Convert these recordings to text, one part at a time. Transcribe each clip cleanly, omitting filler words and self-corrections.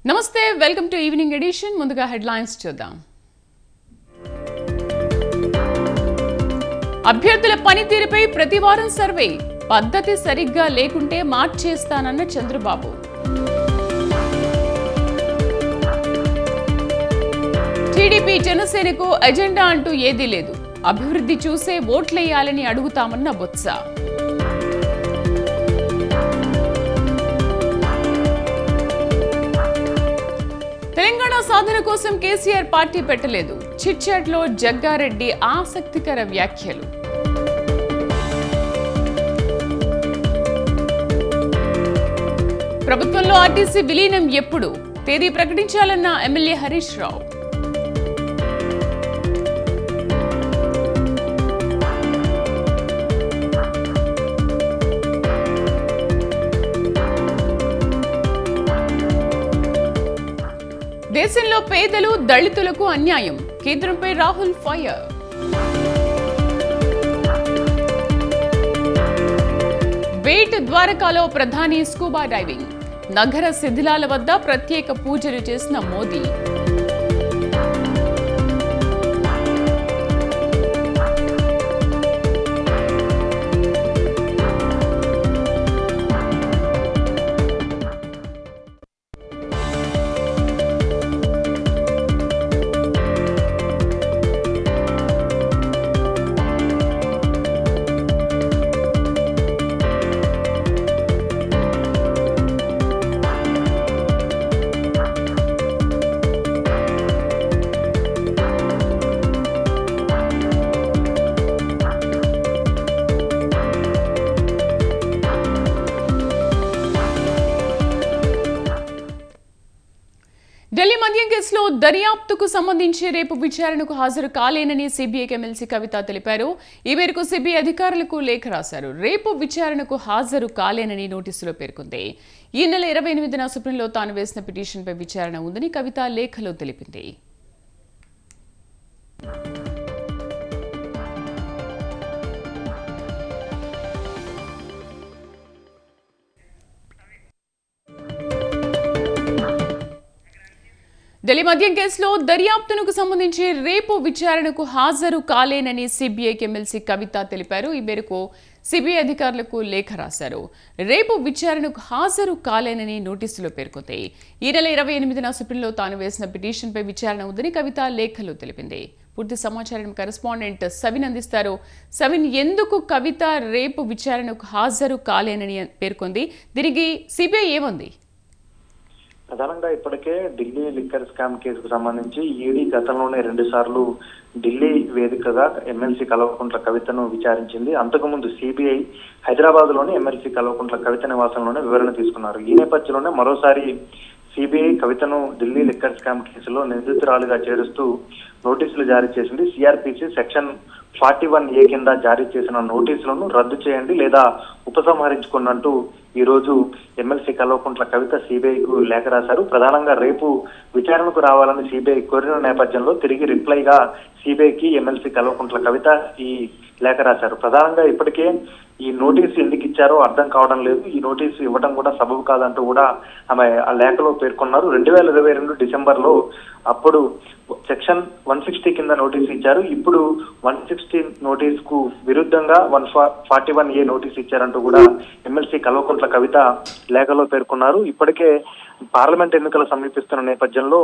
నమస్తే welcome to evening edition ముందుగా headlines చూద్దాం అభ్యర్థుల పనితీరుపై ప్రతివారం సర్వే పద్ధతి సరిగ్గా లేకుంటే మార్చేస్తానన్న చంద్రబాబు టీడీపీ జనసేనకు ఎజెండా అంటూ ఏదీ లేదు అభివృద్ధి చూసే ఓట్లేయాలని అడుగుతామన్న బొత్స తెలంగాణ సాధన కోసం కేసీఆర్ పార్టీ పెట్టలేదు చిట్చాట్లో జగ్గారెడ్డి ఆసక్తికర వ్యాఖ్యలు ప్రభుత్వంలో ఆర్టీసీ విలీనం ఎప్పుడు తేదీ ప్రకటించాలన్న ఎమ్మెల్యే హరీష్ రావు దేశంలో పేదలు దళితులకు అన్యాయం కేంద్రంపై రాహుల్ ఫైర్ బేట్ ద్వారకాలో ప్రధాని స్కూబా డైవింగ్ నగర శిథిలాల వద్ద ప్రత్యేక పూజలు చేసిన మోదీ ఢిల్లీ మద్యం కేసులో దర్యాప్తుకు సంబంధించి రేపు విచారణకు హాజరు కాలేనని సిబిఐకి ఎమ్మెల్సీ కవిత తెలిపారు ఈ మేరకు సిబిఐ అధికారులకు లేఖ రాశారు రేపు విచారణకు హాజరు కాలేనని నోటీసులో పేర్కొంది ఈ నెల 28న సుప్రీంలో తాను వేసిన పిటిషన్పై విచారణ ఉందని కవిత లేఖలో తెలిపింది ఢిల్లీ మద్యం కేసులో దర్యాప్తునకు సంబంధించి రేపు విచారణకు హాజరు కాలేనని సిబిఐకి ఎమ్మెల్సీ కవిత తెలిపారు ఈ మేరకు సిబిఐ అధికారులకు లేఖ రాశారు రేపు విచారణకు హాజరు కాలేనని నోటీసులో పేర్కొంది ఈ నెల 28న సుప్రీంలో తాను వేసిన పిటిషన్పై విచారణ ఉందని కవిత లేఖలో తెలిపింది పూర్తి సమాచారం కరెస్పాండెంట్ సవిన్ అందిస్తారు సవిన్ ఎందుకు కవిత రేపు విచారణకు హాజరు కాలేనని పేర్కొంది దీనికి సిబిఐ ఏముంది ప్రధానంగా ఇప్పటికే ఢిల్లీ లిక్కర్ స్కామ్ కేసుకు సంబంధించి ఈడీ గతంలోనే 2 సార్లు ఢిల్లీ వేదికగా ఎమ్మెల్సీ కల్వకుంట్ల కవితను విచారించింది అంతకుముందు సిబిఐ హైదరాబాద్ లోని ఎమ్మెల్సీ కల్వకుంట్ల కవిత నివాసంలోనే వివరణ తీసుకున్నారు ఈ నేపథ్యంలోనే మరోసారి సిబిఐ కవితను ఢిల్లీ లిక్కర్ స్కామ్ కేసులో నిందితురాలుగా చేరుస్తూ నోటీసులు జారీ చేసింది సిఆర్పిసి సెక్షన్ 41A కింద జారీ చేసిన నోటీసులను రద్దు చేయండి లేదా ఉపసంహరించుకున్నట్టు ఈ రోజు ఎమ్మెల్సీ కల్వకుంట్ల కవిత సిబిఐకు లేఖ రాశారు ప్రధానంగా రేపు విచారణకు రావాలని సిబిఐ కోరిన నేపథ్యంలో తిరిగి రిప్లైగా సిబిఐకి ఎమ్మెల్సీ కల్వకుంట్ల కవిత ఈ లేఖ రాశారు ప్రధానంగా ఇప్పటికే ఈ నోటీసు ఎందుకు ఇచ్చారో అర్థం కావడం లేదు ఈ నోటీసు ఇవ్వడం కూడా సబబు కాదంటూ కూడా ఆమె ఆ లేఖలో పేర్కొన్నారు 2022 డిసెంబర్లో అప్పుడు సెక్షన్ 160 కింద నోటీసు ఇచ్చారు ఇప్పుడు 160 నోటీస్ కు విరుద్ధంగా 141A నోటీస్ ఇచ్చారంటూ కూడా ఎమ్మెల్సీ కల్వకుంట్ల కవిత లేఖలో పేర్కొన్నారు ఇప్పటికే పార్లమెంట్ ఎన్నికలు సమీపిస్తున్న నేపథ్యంలో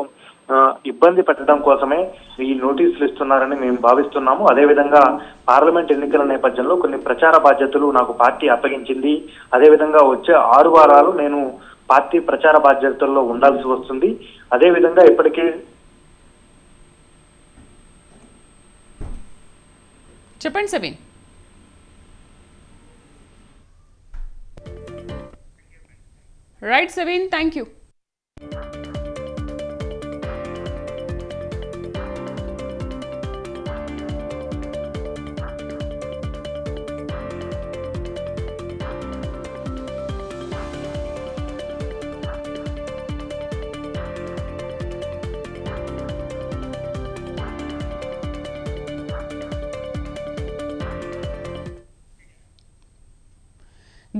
ఇబ్బంది పెట్టడం కోసమే ఈ నోటీసులు ఇస్తున్నారని మేము భావిస్తున్నాము అదేవిధంగా పార్లమెంట్ ఎన్నికల నేపథ్యంలో కొన్ని ప్రచార బాధ్యతలు నాకు పార్టీ అప్పగించింది అదేవిధంగా వచ్చే 6 వారాలు నేను పార్టీ ప్రచార బాధ్యతల్లో ఉండాల్సి వస్తుంది అదేవిధంగా ఇప్పటికే చెప్పండి Sabeen right Sabeen thank you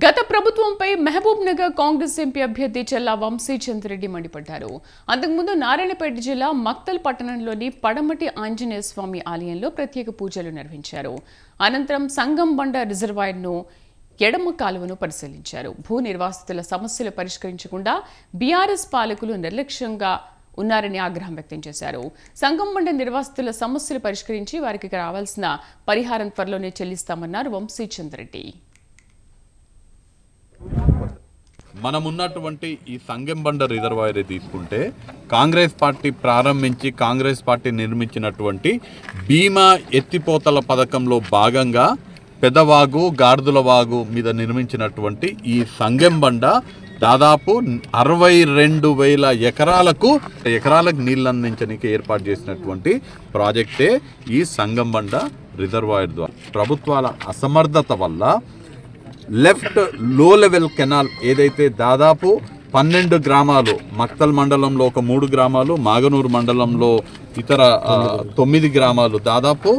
గత ప్రభుత్వంపై మహబూబ్ నగర్ కాంగ్రెస్ ఎంపీ అభ్యర్థి చెల్లా వంశీచంద్రెడ్డి మండిపడ్డారు. అంతకుముందు నారాయణపేట జిల్లా మక్తల్ పట్టణంలోని పడమటి ఆంజనేయ స్వామి ఆలయంలో ప్రత్యేక పూజలు నిర్వహించారు. అనంతరం సంగంబండ రిజర్వాయర్ను ఎడమ కాలువను పరిశీలించారు. భూ నిర్వాసితుల సమస్యలు పరిష్కరించకుండా బీఆర్ఎస్ పాలకులు నిర్లక్ష్యంగా ఉన్నారని ఆగ్రహం వ్యక్తం చేశారు. సంగంబండ నిర్వాసితుల సమస్యలు పరిష్కరించి వారికి రావాల్సిన పరిహారం త్వరలోనే చెల్లిస్తామన్నారు వంశీచంద్రెడ్డి. మనమున్నటువంటి ఈ సంగంబండ రిజర్వాయర్ తీసుకుంటే కాంగ్రెస్ పార్టీ ప్రారంభించి కాంగ్రెస్ పార్టీ నిర్మించినటువంటి భీమా ఎత్తిపోతల పథకంలో భాగంగా పెదవాగు గార్దులవాగు మీద నిర్మించినటువంటి ఈ సంగంబండ దాదాపు 62,000 ఎకరాలకు నీళ్ళు అందించడానికి ఏర్పాటు చేసినటువంటి ప్రాజెక్టే ఈ సంగంబండ రిజర్వాయర్ ద్వారా ప్రభుత్వాల అసమర్థత వల్ల లెఫ్ట్ లో లెవెల్ కెనాల్ ఏదైతే దాదాపు 12 గ్రామాలు మక్తల్ మండలంలో ఒక 3 గ్రామాలు మాగనూరు మండలంలో ఇతర 9 గ్రామాలు దాదాపు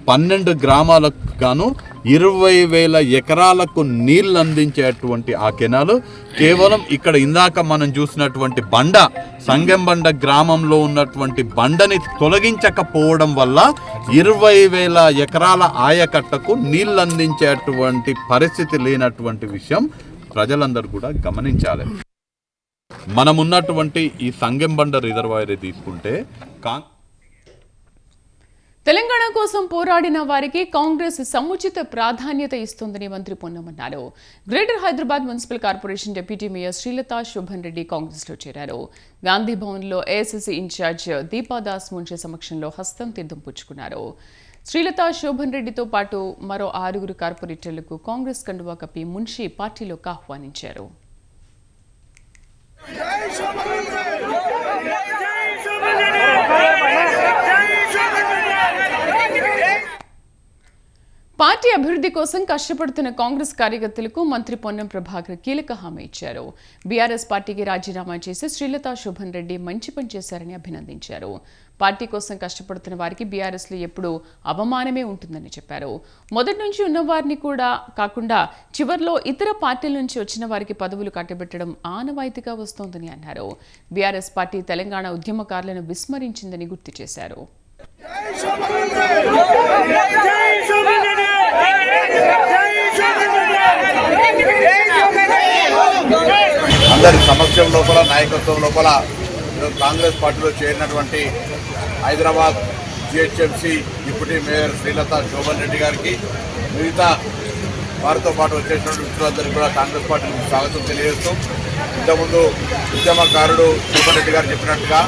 12 గ్రామాలకు గాను 20,000 ఎకరాలకు నీళ్ళు అందించేటువంటి ఆ కెనాలు కేవలం ఇక్కడ ఇందాక మనం చూసినటువంటి బండ సంగంబండ గ్రామంలో ఉన్నటువంటి బండని తొలగించకపోవడం వల్ల 20,000 ఎకరాల ఆయకట్టకు నీళ్ళు అందించేటువంటి పరిస్థితి లేనటువంటి విషయం ప్రజలందరూ కూడా గమనించాలి. మనమున్నటువంటి ఈ సంగంబండ రిజర్వాయర్ తీసుకుంటే తెలంగాణ కోసం పోరాడిన వారికి కాంగ్రెస్ సముచిత ప్రాధాన్యత ఇస్తుందని మంత్రి పొన్నం అన్నారు. Greater Hyderabad municipal corporation deputy mayor Srilatha Shobhan Reddy కాంగ్రెస్లో చేరారు. గాంధీ భవన్లో ఏఐసీసీ ఇన్ఛార్జ్ దీపాదాస్ మున్షి సమక్షంలో హస్తం తీర్థం పుచ్చుకున్నారు. శ్రీలతా శోభన్ రెడ్డితో పాటు మరో 6 కార్పొరేటర్లకు కాంగ్రెస్ కండువా కప్పి మున్షి పార్టీలోకి ఆహ్వానించారు. పార్టీ అభివృద్ధి కోసం కష్టపడుతున్న కాంగ్రెస్ కార్యకర్తలకు మంత్రి పొన్నం ప్రభాకర్ కీలక హామీ ఇచ్చారు. బీఆర్ఎస్ పార్టీకి రాజీనామా చేసి శ్రీలతా శోభన్ రెడ్డి మంచి పని చేశారని అభినందించారు. పార్టీ కోసం కష్టపడుతున్న వారికి బీఆర్ఎస్లో ఎప్పుడూ అవమానమే ఉంటుందని చెప్పారు. మొదటి నుంచి ఉన్నవారిని కూడా కాకుండా చివర్లో ఇతర పార్టీల నుంచి వచ్చిన వారికి పదవులు కట్టబెట్టడం ఆనవాయితీగా వస్తోందని అన్నారు. బీఆర్ఎస్ పార్టీ తెలంగాణ ఉద్యమకారులను విస్మరించిందని గుర్తు చేశారు. అందరి సమక్షం లోపల నాయకత్వం లోపల కాంగ్రెస్ పార్టీలో చేరినటువంటి Hyderabad GHMC deputy mayor Srilatha Shobhan Reddy గారికి మిగతా వారితో పాటు వచ్చేసినటువంటి మిత్రులందరికీ కూడా కాంగ్రెస్ పార్టీకి స్వాగతం తెలియజేస్తూ ఇంతకుముందు ఉద్యమకారుడు శోభన్ రెడ్డి గారు చెప్పినట్టుగా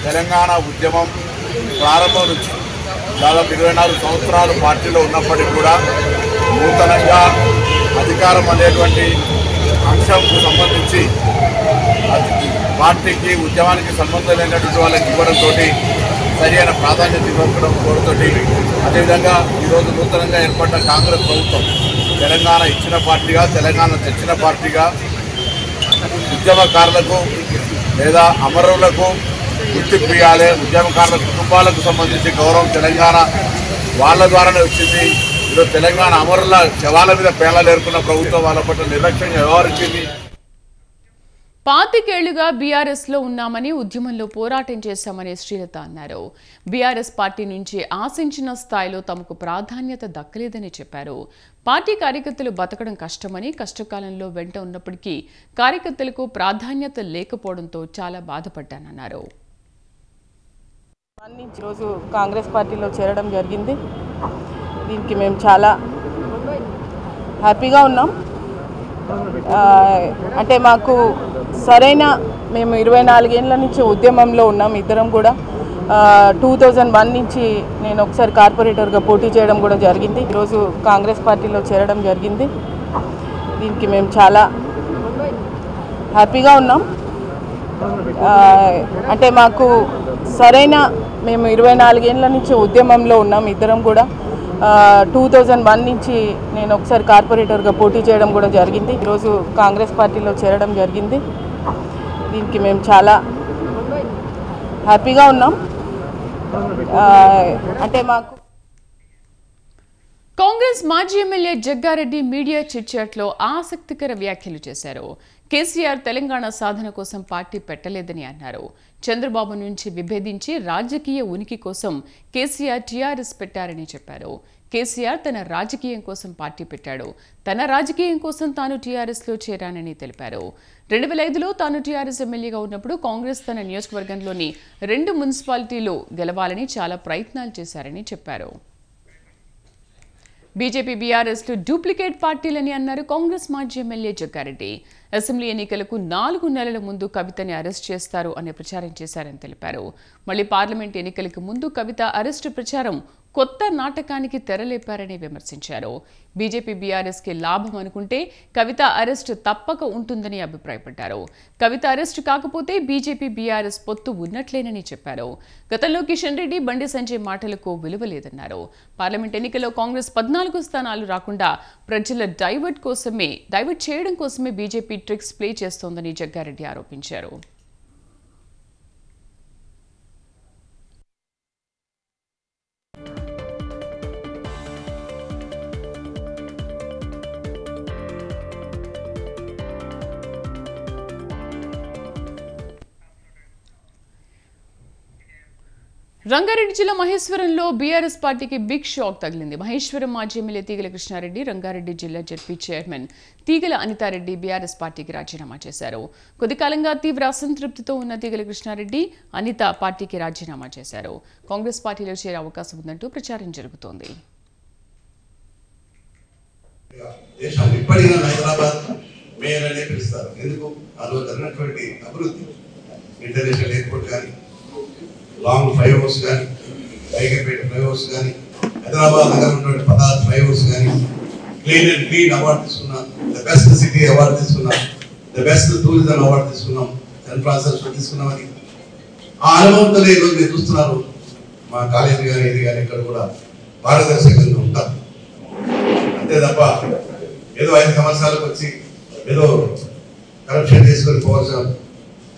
తెలంగాణ ఉద్యమం ప్రారంభం నుంచి దాదాపు 24 సంవత్సరాలు పార్టీలో ఉన్నప్పటికీ కూడా నూతనంగా అధికారం అనేటువంటి అంశంకు సంబంధించి పార్టీకి ఉద్యమానికి సంబంధం లేనటువంటి వాళ్ళకి ఇవ్వడంతో సరైన ప్రాధాన్యత ఇవ్వడం కోరుతోటి అదేవిధంగా ఈరోజు నూతనంగా ఏర్పడిన కాంగ్రెస్ ప్రభుత్వం తెలంగాణ ఇచ్చిన పార్టీగా తెలంగాణ తెచ్చిన పార్టీగా ఉద్యమకారులకు లేదా అమరులకు గుర్తింపు ఇవ్వాలి. ఉద్యమకారుల కుటుంబాలకు సంబంధించి గౌరవం తెలంగాణ వాళ్ళ ద్వారానే వచ్చింది. ఈరోజు తెలంగాణ అమరుల శవాల మీద పేలాలు ఏర్పడిన ప్రభుత్వం వాళ్ళ పట్ల నిర్లక్ష్యంగా వ్యవహరించింది. 25 ఏళ్లుగా బీఆర్ఎస్లో ఉన్నామని ఉద్యమంలో పోరాటం చేశామని శ్రీలత అన్నారు. బీఆర్ఎస్ పార్టీ నుంచి ఆశించిన స్థాయిలో తమకు ప్రాధాన్యత దక్కలేదని చెప్పారు. పార్టీ కార్యకర్తలు బతకడం కష్టమని కష్టకాలంలో వెంట ఉన్నప్పటికీ కార్యకర్తలకు ప్రాధాన్యత లేకపోవడంతో చాలా బాధపడ్డానన్నారు. ఈరోజు కాంగ్రెస్ పార్టీలో చేరడం జరిగింది. దీనికి మేము చాలా హ్యాపీగా ఉన్నాం. అంటే మాకు సరైన మేము 24 ఏళ్ళ నుంచి ఉద్యమంలో ఉన్నాం. ఇద్దరం కూడా 2001 నుంచి నేను ఒకసారి కార్పొరేటర్గా పోటీ చేయడం కూడా జరిగింది. ఈరోజు కాంగ్రెస్ పార్టీలో చేరడం జరిగింది. దీనికి మేము చాలా హ్యాపీగా ఉన్నాం. అంటే మాకు సరైన మేము 24 ఏళ్ళ నుంచి ఉద్యమంలో ఉన్నాం. ఇద్దరం కూడా 2001 నుంచి నేను ఒకసారి కార్పొరేటర్గా పోటీ చేయడం కూడా జరిగింది. ఈరోజు కాంగ్రెస్ పార్టీలో చేరడం జరిగింది. దీనికి మేము చాలా హ్యాపీగా ఉన్నాం. అంటే మాకు కాంగ్రెస్ మాజీ ఎమ్మెల్యే జగ్గారెడ్డి మీడియా చిట్చాట్లో ఆసక్తికర వ్యాఖ్యలు చేశారు. కేసీఆర్ తెలంగాణ సాధన కోసం పార్టీ పెట్టలేదని అన్నారు. చంద్రబాబు నుంచి విభేదించి రాజకీయ ఉనికి కోసం కేసీఆర్ టీఆర్ఎస్ పెట్టారని చెప్పారు. కేసీఆర్ తన రాజకీయం కోసం పార్టీ పెట్టాడు. తన రాజకీయం కోసం తాను టీఆర్ఎస్లో చేరానని తెలిపారు. 2005లో తాను టీఆర్ఎస్ ఎమ్మెల్యేగా ఉన్నప్పుడు కాంగ్రెస్ తన నియోజకవర్గంలోని 2 మున్సిపాలిటీలు గెలవాలని చాలా ప్రయత్నాలు చేశారని చెప్పారు. బీజేపీ బీఆర్ఎస్లు డూప్లికేట్ పార్టీలని అన్నారు కాంగ్రెస్ మాజీ ఎమ్మెల్యే జగ్గారెడ్డి. అసెంబ్లీ ఎన్నికలకు 4 నెలల ముందు కవితని అరెస్ట్ చేస్తారు అనే ప్రచారం చేశారని తెలిపారు. మళ్లీ పార్లమెంట్ ఎన్నికలకు ముందు కవిత అరెస్టు ప్రచారం కొత్త నాటకానికి తెరలేపారని విమర్శించారు. బీజేపీ బీఆర్ఎస్కి లాభం అనుకుంటే కవిత అరెస్టు తప్పక ఉంటుందని అభిప్రాయపడ్డారు. కవిత అరెస్టు కాకపోతే బీజేపీ బీఆర్ఎస్ పొత్తు ఉన్నట్లేనని చెప్పారు. గతంలో కిషన్ రెడ్డి, బండి సంజయ్ మాటలకు విలువ లేదన్నారు. పార్లమెంట్ ఎన్నికల్లో కాంగ్రెస్ 14 స్థానాలు రాకుండా ప్రజల డైవర్ట్ చేయడం కోసమే బీజేపీ ట్రిక్స్ ప్లే చేస్తోందని జగ్గారెడ్డి ఆరోపించారు. రంగారెడ్డి జిల్లా మహేశ్వరంలో బీఆర్ఎస్ పార్టీకి బిగ్ షాక్ తగిలింది. మహేశ్వరం మాజీ ఎమ్మెల్యే తీగల కృష్ణారెడ్డి, రంగారెడ్డి జిల్లా జడ్పీ చైర్మన్ తీగల అనితారెడ్డి బీఆర్ఎస్ పార్టీకి రాజీనామా చేశారు. కొద్ది కాలంగా తీవ్ర అసంతృప్తితో ఉన్న తీగల కృష్ణారెడ్డి, అనిత పార్టీకి రాజీనామా చేశారు. కాంగ్రెస్ పార్టీలో చేరే అవకాశం ఉందంటూ ప్రచారం జరుగుతోంది. లాంగ్ ఫ్లైఓవర్స్ కానీ, బైగర్పేట ఫ్లైఓవర్స్ కానీ, హైదరాబాద్ నగరం ఉన్నటువంటి 16 ఫ్లైఓవర్స్ కానీ, క్లీన్ అండ్ క్లీన్ అవార్డు తీసుకున్నాం, ద బెస్ట్ సిటీ అవార్డు తీసుకున్నాం, ద బెస్ట్ టూరిజం అవార్డు తీసుకున్నాం, సెంట్ ఫ్రాన్సిస్కో తీసుకున్నామని ఆ అనుభవంతో ఈరోజు మీరు చూస్తున్నారు. మా కాలేజీ కానీ ఇది కానీ ఇక్కడ కూడా పారదర్శకంగా ఉంటారు. అంతే తప్ప ఏదో 5 సంవత్సరాలకు వచ్చి ఏదో కరప్షన్ చేసుకొని పోవాల్సిన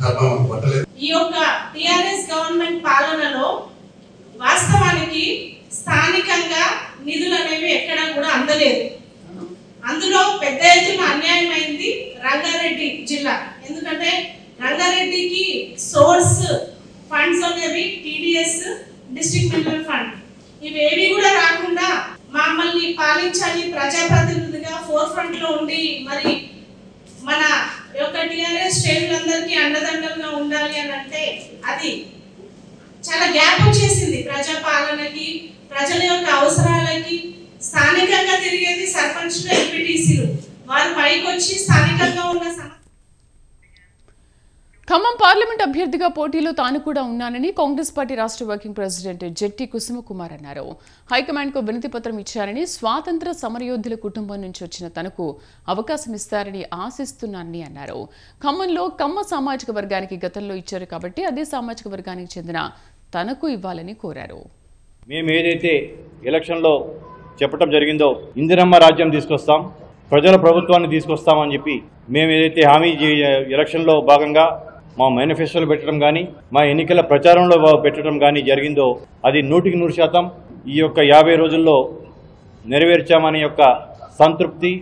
కర్మ పట్టలేదు. ఈ యొక్క టిఆర్ఎస్ గవర్నమెంట్ పాలనలో వాస్తవానికి స్థానికంగా నిధులు అనేవి ఎక్కడా కూడా అందలేదు. అందులో పెద్ద ఎత్తున అన్యాయం అయింది రంగారెడ్డి జిల్లా. ఎందుకంటే రంగారెడ్డికి సోర్స్ ఫండ్స్ అనేవి టీడీఎస్, డిస్ట్రిక్ట్ మినరల్ ఫండ్, ఇవేవి కూడా రాకుండా మమ్మల్ని పాలించాలి, ప్రజాప్రతినిధిగా ఫోర్ ఫ్రంట్ లో ఉండి మరి మన యొక్క టిఆర్ఎస్ శ్రేణులందరికీ అండదండలుగా ఉండాలి అని అంటే అది చాలా గ్యాప్ వచ్చేసింది. ప్రజాపాలనకి, ప్రజల యొక్క అవసరాలకి స్థానికంగా తిరిగేది సర్పంచ్లు, ఎంపీటీసీలు, వారు పైకి వచ్చి స్థానికంగా ఉన్న ఖమ్మం పార్లమెంట్ అభ్యర్థిగా పోటీలో తాను కూడా ఉన్నానని కాంగ్రెస్ పార్టీ రాష్ట్ర వర్కింగ్ ప్రెసిడెంట్ జెట్టి కుసుమకుమార్ అన్నారు. హైకమాండ్కు వినతి పత్రం ఇచ్చారని, స్వాతంత్ర సమరయోధుల కుటుంబం నుంచి వచ్చిన తనకు అవకాశం ఇస్తారని ఆశిస్తున్నానని అన్నారు. ఖమ్మంలో కమ్మ సామాజిక వర్గానికి గతంలో ఇచ్చారు కాబట్టి అదే సామాజిక వర్గానికి చెందిన తనకు ఇవ్వాలని కోరారు. మేము ఏదైతే ఎలక్షన్లో చెప్పడం జరిగిందో ఇందిరమ్మ రాజ్యం తీసుకొస్తాం, ప్రజల ప్రభుత్వాన్ని తీసుకొస్తామని చెప్పి మేము ఏదైతే హామీ ఎలక్షన్లో భాగంగా మా మేనిఫెస్టోలో పెట్టడం కానీ, మా ఎన్నికల ప్రచారంలో పెట్టడం కానీ జరిగిందో అది 100% ఈ యొక్క 50 రోజుల్లో నెరవేర్చామనే యొక్క సంతృప్తి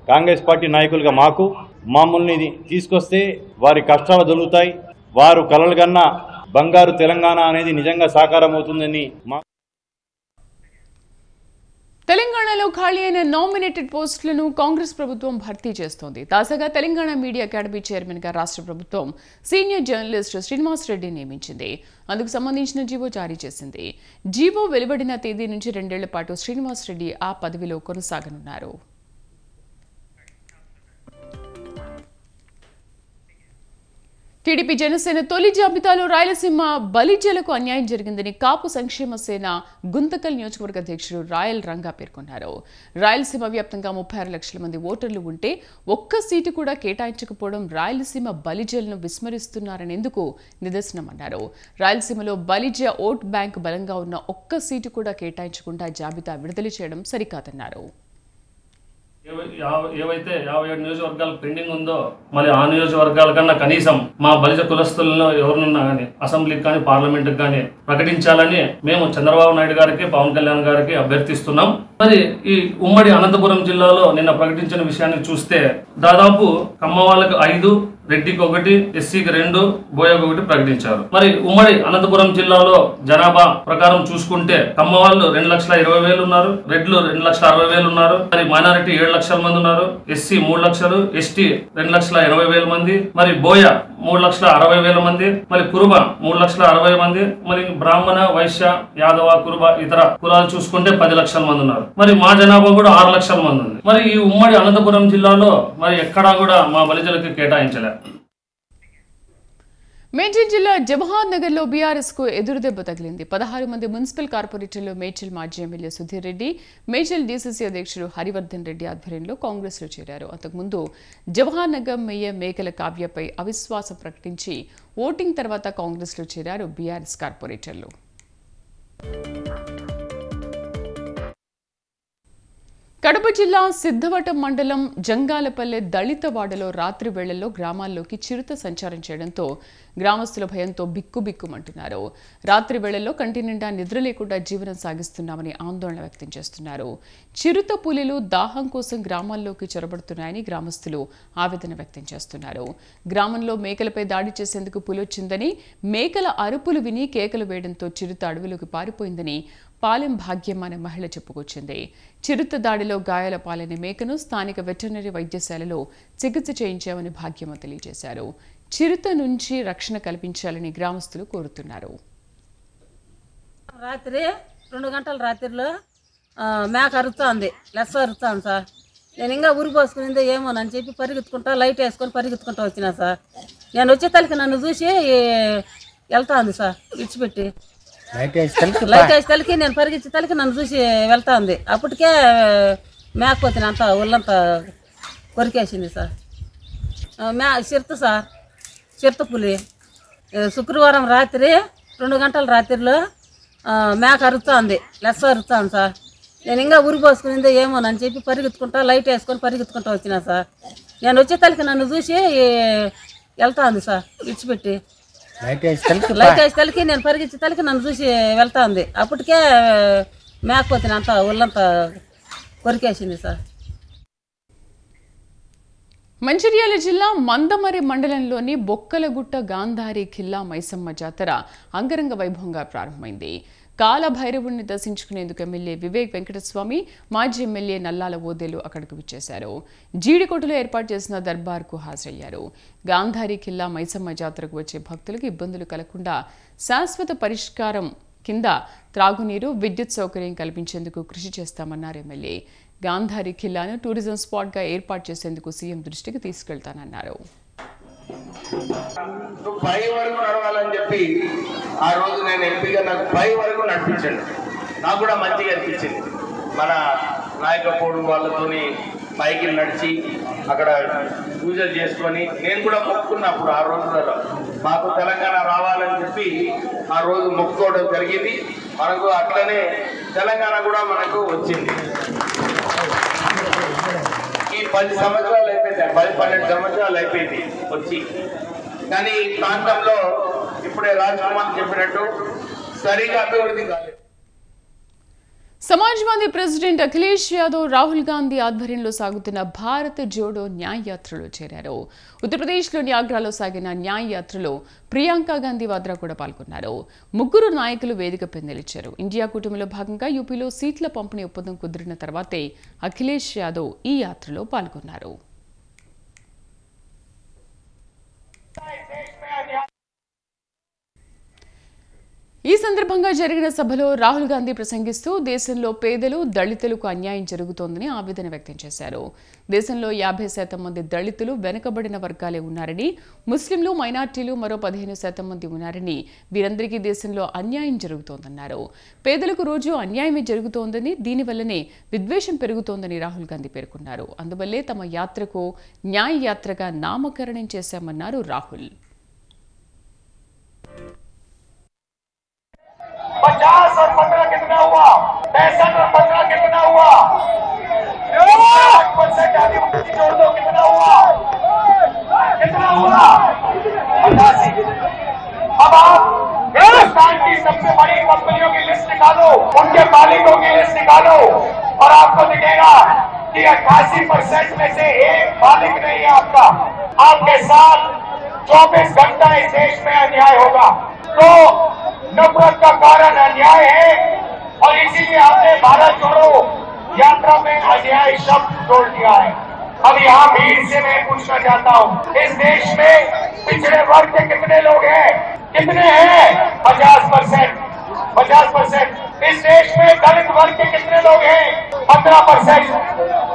కాంగ్రెస్ పార్టీ నాయకులుగా మాకు. మమ్మల్ని తీసుకొస్తే వారి కష్టాలు దొరుకుతాయి, వారు కలలుగన్న బంగారు తెలంగాణ అనేది నిజంగా సాకారం అవుతుందని తెలంగాణలో ఖాళీ అయిన నామినేటెడ్ పోస్టులను కాంగ్రెస్ ప్రభుత్వం భర్తీ చేస్తోంది. తాజాగా తెలంగాణ మీడియా అకాడమీ చైర్మన్ గా రాష్ట్ర ప్రభుత్వం సీనియర్ జర్నలిస్ట్ శ్రీనివాస్ రెడ్డి నియమించింది. అందుకు సంబంధించిన జీవో జారీ చేసింది. జీవో వెలువడిన తేదీ నుంచి 2 ఏళ్ల పాటు శ్రీనివాస్ రెడ్డి ఆ పదవిలో కొనసాగనున్నారు. టీడీపీ జనసేన తొలి జాబితాలో రాయలసీమ బలిజలకు అన్యాయం జరిగిందని కాపు సంక్షేమ సేన గుంతకల్ నియోజకవర్గ అధ్యక్షుడు రాయల్ రంగా పేర్కొన్నారు. రాయలసీమ వ్యాప్తంగా 36 లక్షల మంది ఓటర్లు ఉంటే ఒక్క సీటు కూడా కేటాయించకపోవడం రాయలసీమ బలిజలను విస్మరిస్తున్నారనేందుకు నిదర్శనమన్నారు. రాయలసీమలో బలిజ ఓట్ బ్యాంక్ బలంగా ఉన్న ఒక్క సీటు కూడా కేటాయించకుండా జాబితా విడుదల చేయడం సరికాదన్నారు. ఏవైతే 57 నియోజకవర్గాలు పెండింగ్ ఉందో మరి ఆ నియోజకవర్గాల కన్నా కనీసం మా బలిజ కులస్తుల్లో ఎవరినున్నా కానీ అసెంబ్లీకి కానీ పార్లమెంట్కి కానీ ప్రకటించాలని మేము చంద్రబాబు నాయుడు గారికి పవన్ కళ్యాణ్ గారికి అభ్యర్థిస్తున్నాం. మరి ఈ ఉమ్మడి అనంతపురం జిల్లాలో నిన్న ప్రకటించిన విషయాన్ని చూస్తే దాదాపు కమ్మ వాళ్ళకు 5, రెడ్డికి 1, ఎస్సీకి 2, బోయకు 1 ప్రకటించారు. మరి ఉమ్మడి అనంతపురం జిల్లాలో జనాభా ప్రకారం చూసుకుంటే కమ్మ వాళ్ళు 2,20,000 ఉన్నారు, రెడ్లు 2,60,000 ఉన్నారు, మరి మైనారిటీ 7 లక్షల మంది ఉన్నారు, ఎస్సీ 3 లక్షలు, ఎస్టీ 2,80,000 మంది, మరి బోయ 3,60,000 మంది, మరి కురుబ 3,60,000 మంది, మరి బ్రాహ్మణ, వైశ్య, యాదవ, కురుబ ఇతర కులాలు చూసుకుంటే 10 లక్షల మంది ఉన్నారు. మరి మా జనాభా కూడా 6 లక్షల మంది ఉంది. మరి ఈ ఉమ్మడి అనంతపురం జిల్లాలో మరి ఎక్కడా కూడా మా బలిజలకు కేటాయించలేదు. మేడ్చల్ జిల్లా జవహర్ నగర్ లో బీఆర్ఎస్ కు ఎదురుదెబ్బ తగిలింది. 16 మంది మున్సిపల్ కార్పొరేటర్లు మేడ్చల్ మాజీ ఎమ్మెల్యే సుధీర్ రెడ్డి, మేడ్చల్ డీసీసీ అధ్యక్షుడు హరివర్ధన్ రెడ్డి ఆధ్వర్యంలో కాంగ్రెస్ లో చేరారు. అంతకుముందు జవహర్ నగర్ మేయర్ మేకల కావ్యపై అవిశ్వాసం ప్రకటించి ఓటింగ్ తర్వాత కాంగ్రెస్ లో చేరారు బీఆర్ఎస్ కార్పొరేటర్లు. కడప జిల్లా సిద్ధవటం మండలం జంగాలపల్లె దళితవాడలో రాత్రి వేళల్లో గ్రామాల్లోకి చిరుత సంచారం చేయడంతో గ్రామస్తుల భయంతో బిక్కుబిక్కుమంటున్నారు. రాత్రి వేళల్లో కంటి నిండా నిద్ర లేకుండా జీవనం సాగిస్తున్నామని ఆందోళన వ్యక్తం చేస్తున్నారు. చిరుత పులిలు దాహం కోసం గ్రామాల్లోకి చొరబడుతున్నాయని గ్రామస్తులు ఆవేదన వ్యక్తం చేస్తున్నారు. గ్రామంలో మేకలపై దాడి చేసేందుకు పులొచ్చిందని, మేకల అరుపులు విని కేకలు వేయడంతో చిరుత అడవిలోకి పారిపోయిందని పాలెం భాగ్యం అనే మహిళ చెప్పుకొచ్చింది. చిరుత దాడిలో గాయాల పాలైన మేకను స్థానిక వెటర్నరీ వైద్యశాలలో చికిత్స చేయించామని భాగ్యమ్మ తెలియజేశారు. చిరుత నుంచి రక్షణ కల్పించాలని గ్రామస్తులు కోరుతున్నారు. రాత్రి 2 గంటల రాత్రిలో మేక అరుస్తుంది, లెస్స అరుస్తాను సార్. నేను ఇంకా ఉరి పోసుకునిందో ఏమోనని చెప్పి పరిగెత్తుకుంటా లైట్ వేసుకొని పరిగెత్తుకుంటా వచ్చినా సార్. నేను వచ్చే తలకి నన్ను చూసి వెళ్తా ఉంది సార్, విడిచిపెట్టి లైట్ వేసి తలకి నేను పరిగెత్తి తలకి నన్ను చూసి వెళ్తా ఉంది. అప్పటికే మేకపోతే అంతా ఒళ్ళంతా కొరికేసింది సార్. చిరుత సార్, చిరుత పులి శుక్రవారం రాత్రి 2 గంటల రాత్రిలో మేక అరుస్తుంది, లెస్స అరుస్తాను సార్. నేను ఇంకా ఉరి పోసుకునిందో ఏమోనని చెప్పి పరిగెత్తుకుంటా లైట్ వేసుకొని పరిగెత్తుకుంటా వచ్చినా సార్. నేను వచ్చే తలకి నన్ను చూసి వెళ్తా ఉంది సార్, విడిచిపెట్టి లైట్ వేసి తలకి నేను పరిగెత్తి తలకి నన్ను చూసి వెళ్తా ఉంది. అప్పటికే మేకపోతే అంతా ఒళ్ళంతా కొరికేసింది సార్. మంచిర్యాల జిల్లా మందమరి మండలంలోని బొక్కలగుట్ట గాంధారి ఖిల్లా మైసమ్మ జాతర అంగరంగ వైభవంగా ప్రారంభమైంది. కాలభైరవుణ్ణి దర్శించుకునేందుకు ఎమ్మెల్యే వివేక్ వెంకటస్వామి, మాజీ ఎమ్మెల్యే నల్లాల ఓదేలు అక్కడికి విచ్చేశారు. జీడికోటలో ఏర్పాటు చేసిన దర్బార్కు హాజరయ్యారు. గాంధారి ఖిల్లా మైసమ్మ జాతరకు వచ్చే భక్తులకు ఇబ్బందులు కలగకుండా శాశ్వత పరిష్కారం కింద త్రాగునీరు, విద్యుత్ సౌకర్యం కల్పించేందుకు కృషి చేస్తామన్నారు ఎమ్మెల్యే. గాంధారి ఖిల్లాను టూరిజం స్పాట్గా ఏర్పాటు చేసేందుకు సీఎం దృష్టికి తీసుకెళ్తానన్నారు. నువ్వు 5 వరకు నడవాలని చెప్పి ఆ రోజు నేను ఎంపీగా నాకు 5 వరకు నడిపించండి. నాకు కూడా మంచిగా అనిపించింది. మన నాయకపోడు వాళ్ళతోని పైకి నడిచి అక్కడ పూజలు చేసుకొని నేను కూడా మొక్కుకున్నప్పుడు ఆ రోజులలో మాకు తెలంగాణ రావాలని చెప్పి ఆ రోజు మొక్కుకోవడం జరిగింది. మనకు అట్లనే తెలంగాణ కూడా మనకు వచ్చింది. ఈ 10 సంవత్సరాలు అయిపోయింది, 10-12 సంవత్సరాలు అయిపోయింది వచ్చి. కానీ ఈ ప్రాంతంలో ఇప్పుడే రాజ్కుమార్ చెప్పినట్టు సరిగా అభివృద్ధి కాలేదు. సమాజ్వాదీ ప్రెసిడెంట్ అఖిలేష్ యాదవ్ రాహుల్ గాంధీ ఆధ్వర్యంలో సాగుతున్న భారత్ జోడో న్యాయ యాత్రలో చేరారు. ఉత్తరప్రదేశ్లోని ఆగ్రాలో సాగిన న్యాయ యాత్రలో ప్రియాంక గాంధీ వాద్రా కూడా పాల్గొన్నారు. 3 నాయకులు వేదికపై నిలిచారు. ఇండియా కూటమిలో భాగంగా యూపీలో సీట్ల పంపిణీ ఒప్పందం కుదిరిన తర్వాతే అఖిలేష్ యాదవ్ ఈ యాత్రలో పాల్గొన్నారు. ఈ సందర్భంగా జరిగిన సభలో రాహుల్ గాంధీ ప్రసంగిస్తూ దేశంలో పేదలు, దళితులకు అన్యాయం జరుగుతోందని ఆవేదన వ్యక్తం చేశారు. దేశంలో 50% మంది దళితులు వెనుకబడిన వర్గాలే ఉన్నారని, ముస్లింలు, మైనార్టీలు మరో 15% మంది ఉన్నారని, వీరందరికీ దేశంలో అన్యాయం జరుగుతోందన్నారు. పేదలకు రోజు అన్యాయమే జరుగుతోందని, దీనివల్లనే విద్వేషం పెరుగుతోందని రాహుల్ గాంధీ పేర్కొన్నారు. అందువల్లే తమ యాత్రకు న్యాయ యాత్రగా నామకరణం చేశామన్నారు రాహుల్. 50 और 15 कितना हुआ? 65 और 15 कितना हुआ? 60% 80 जोड़ दो, कितना हुआ? कितना हुआ? 85। अब आप हिंदुस्तान की सबसे बड़ी कंपनियों की लिस्ट निकालो, उनके मालिकों की लिस्ट निकालो और आपको दिखेगा कि 88% में से एक मालिक नहीं है आपका। आपके साथ 24 घंटा इस देश में अन्याय होगा। तो नफरत का कारण अन्याय है और इसीलिए आपने भारत जोड़ो यात्रा में अन्याय शब्द जोड़ दिया है। अब यहाँ भीड़ से मैं पूछना चाहता हूँ, इस देश में पिछड़े वर्ग के कितने लोग हैं? कितने हैं? 50%। 50%। इस देश में दलित वर्ग के कितने लोग हैं? 15%।